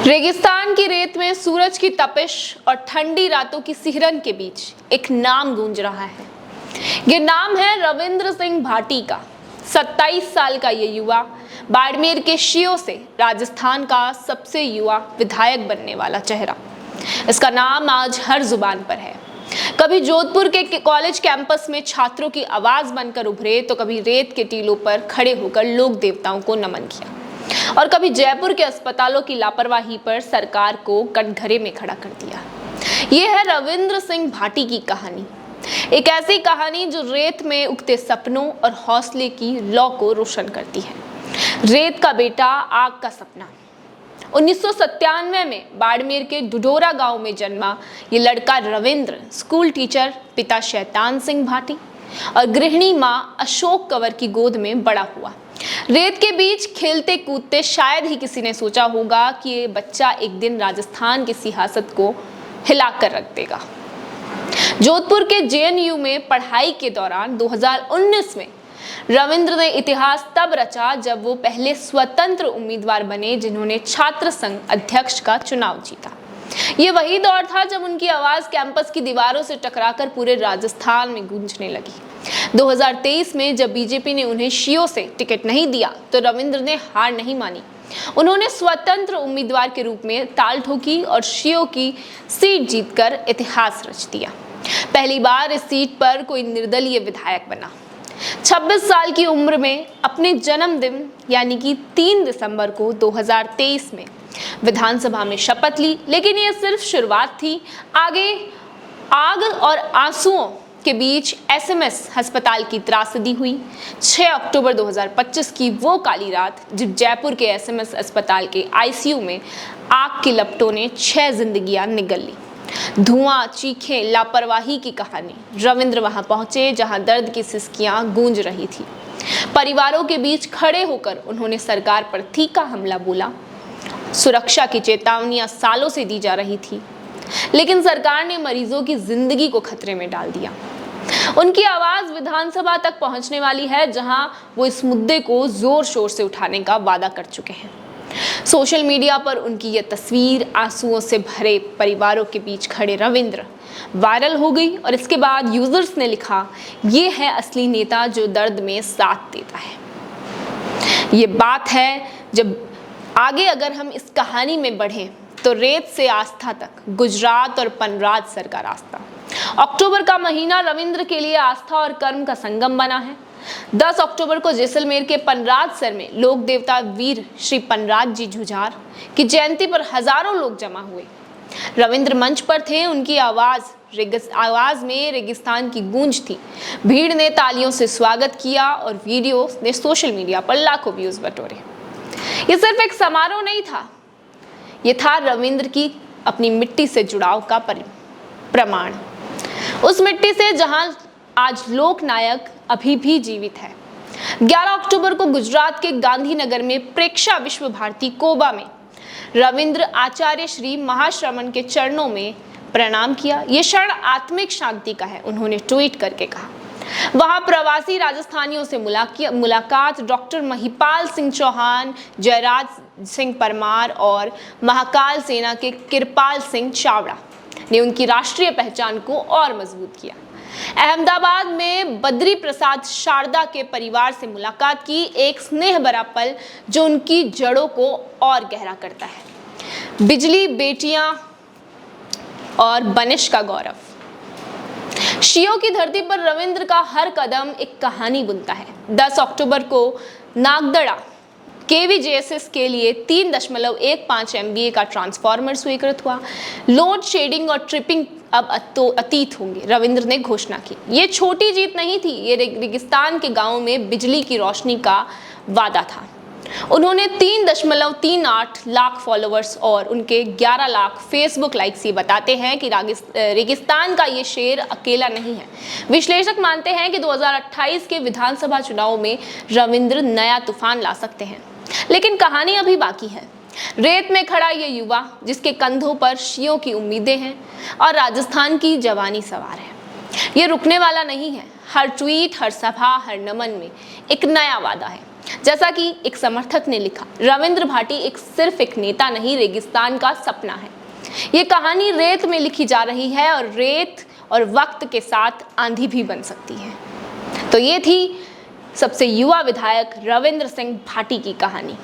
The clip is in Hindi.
रेगिस्तान की रेत में सूरज की तपिश और ठंडी रातों की सिहरन के बीच एक नाम गूंज रहा है। ये नाम है रविंद्र सिंह भाटी का। 27 साल का ये युवा बाड़मेर के शियो से राजस्थान का सबसे युवा विधायक बनने वाला चेहरा। इसका नाम आज हर जुबान पर है। कभी जोधपुर के कॉलेज कैंपस में छात्रों की आवाज बनकर उभरे, तो कभी रेत के टीलों पर खड़े होकर लोक देवताओं को नमन किया, और कभी जयपुर के अस्पतालों की लापरवाही पर सरकार को कटघरे में खड़ा कर दिया। ये है रविंद्र सिंह भाटी की कहानी। एक ऐसी कहानी जो रेत में उगते सपनों और हौसले की लौ को रोशन करती है। रेत का बेटा, आग का सपना। 1997 में बाड़मेर के डुडोरा गांव में जन्मा ये लड़का रविंद्र स्कूल टीचर पिता शैतान सिंह भाटी और गृहिणी मां अशोक कंवर की गोद में बड़ा हुआ। रेत के बीच खेलते कूदते शायद ही किसी ने सोचा होगा कि ये बच्चा एक दिन राजस्थान की सियासत को हिला कर रख देगा। जोधपुर के जेएनयू में पढ़ाई के दौरान 2019 में रविंद्र ने इतिहास तब रचा जब वो पहले स्वतंत्र उम्मीदवार बने जिन्होंने छात्र संघ अध्यक्ष का चुनाव जीता। ये वही दौर था जब उनकी आवाज कैंपस की दीवारों से टकराकर पूरे राजस्थान में गूंजने लगी। 2023 में जब बीजेपी ने उन्हें शियो से टिकट नहीं दिया, तो रविंद्र ने हार नहीं मानी। उन्होंने स्वतंत्र उम्मीदवार के रूप में ताल ठोकी और शियो की सीट जीतकर इतिहास रच दिया। पहली बार इस सीट पर कोई निर्दलीय विधायक बना। 26 साल की उम्र में अपने जन्मदिन यानी कि 3 दिसंबर को 2023 में विधानसभा में शपथ ली, लेकिन ये सिर्फ शुरुआत थी। आगे आग और आंसुओं के बीच एसएमएस अस्पताल की त्रासदी हुई। 6 अक्टूबर 2025 की वो काली रात जब जयपुर के एसएमएस अस्पताल के आईसीयू में आग की लपटों ने 6 जिंदगियां निगल ली। धुआं, चीखें, लापरवाही की कहानी। रविंद्र वहां पहुंचे जहां दर्द की सिसकियां गूंज रही थी। परिवारों के बीच खड़े होकर उन्होंने सरकार पर तीखा हमला बोला। सुरक्षा की चेतावनियां सालों से दी जा रही थी, लेकिन सरकार ने मरीजों की जिंदगी को खतरे में डाल दिया। उनकी आवाज विधानसभा तक पहुंचने वाली है, जहां वो इस मुद्दे को जोर शोर से उठाने का वादा कर चुके हैं। सोशल मीडिया पर उनकी यह तस्वीर आंसुओं से भरे परिवारों के बीच खड़े रविंद्र वायरल हो गई, और इसके बाद यूजर्स ने लिखा, ये है असली नेता जो दर्द में साथ देता है। ये बात है जब आगे अगर हम इस कहानी में बढ़ें तो रेत से आस्था तक, गुजरात और पनराज सर का रास्ता। अक्टूबर का महीना रविंद्र के लिए आस्था और कर्म का संगम बना है। 10 अक्टूबर को जैसलमेर के पनराज सर में लोक देवता वीर श्री पनराज जी जुझार की जयंती पर हजारों लोग जमा हुए। रविंद्र मंच पर थे, उनकी आवाज में रेगिस्तान की गूंज थी। भीड़ ने तालियों से स्वागत किया और वीडियो ने सोशल मीडिया पर लाखों व्यूज बटोरे। ये सिर्फ एक समारोह नहीं था, ये था रविंद्र की अपनी मिट्टी से जुड़ाव का प्रमाण। उस मिट्टी से जहां आज लोक नायक अभी भी जीवित है। 11 अक्टूबर को गुजरात के गांधीनगर में प्रेक्षा विश्व भारती कोबा में रविंद्र आचार्य श्री महाश्रमण के चरणों में प्रणाम किया। ये क्षण आत्मिक शांति का है, उन्होंने ट्वीट करके कहा। वहां प्रवासी राजस्थानियों से मुलाकात डॉक्टर महिपाल सिंह चौहान, जयराज सिंह परमार और महाकाल सेना के कृपाल सिंह चावड़ा ने उनकी राष्ट्रीय पहचान को और मजबूत किया। अहमदाबाद में बद्री प्रसाद शारदा के परिवार से मुलाकात की, एक स्नेह भरा पल जो उनकी जड़ों को और गहरा करता है। बिजली, बेटियां और बनिश का गौरव। शियो की धरती पर रविंद्र का हर कदम एक कहानी बुनता है। 10 अक्टूबर को नागदड़ा केवीजेएसएस के लिए 3.15 MVA का ट्रांसफार्मर स्वीकृत हुआ। लोड शेडिंग और ट्रिपिंग अब अतीत होंगे, रविंद्र ने घोषणा की। ये छोटी जीत नहीं थी, ये रेगिस्तान के गांवों में बिजली की रोशनी का वादा था। उन्होंने 3.38 लाख फॉलोअर्स और उनके 11 लाख फेसबुक लाइक्स ये बताते हैं कि रेगिस्तान का ये शेर अकेला नहीं है। विश्लेषक मानते हैं कि 2028 के विधानसभा चुनाव में रविंद्र नया तूफान ला सकते हैं, लेकिन कहानी अभी बाकी है। रेत में खड़ा ये युवा जिसके कंधों पर शियों की उम्मीदें हैं और राजस्थान की जवानी सवार है, ये रुकने वाला नहीं है। हर ट्वीट, हर सभा, हर नमन में एक नया वादा है। जैसा कि एक समर्थक ने लिखा, रविंद्र भाटी सिर्फ एक नेता नहीं, रेगिस्तान का सपना है। ये कहानी रेत में लिखी जा रही है और रेत और वक्त के साथ आंधी भी बन सकती है। तो ये थी सबसे युवा विधायक रविंद्र सिंह भाटी की कहानी।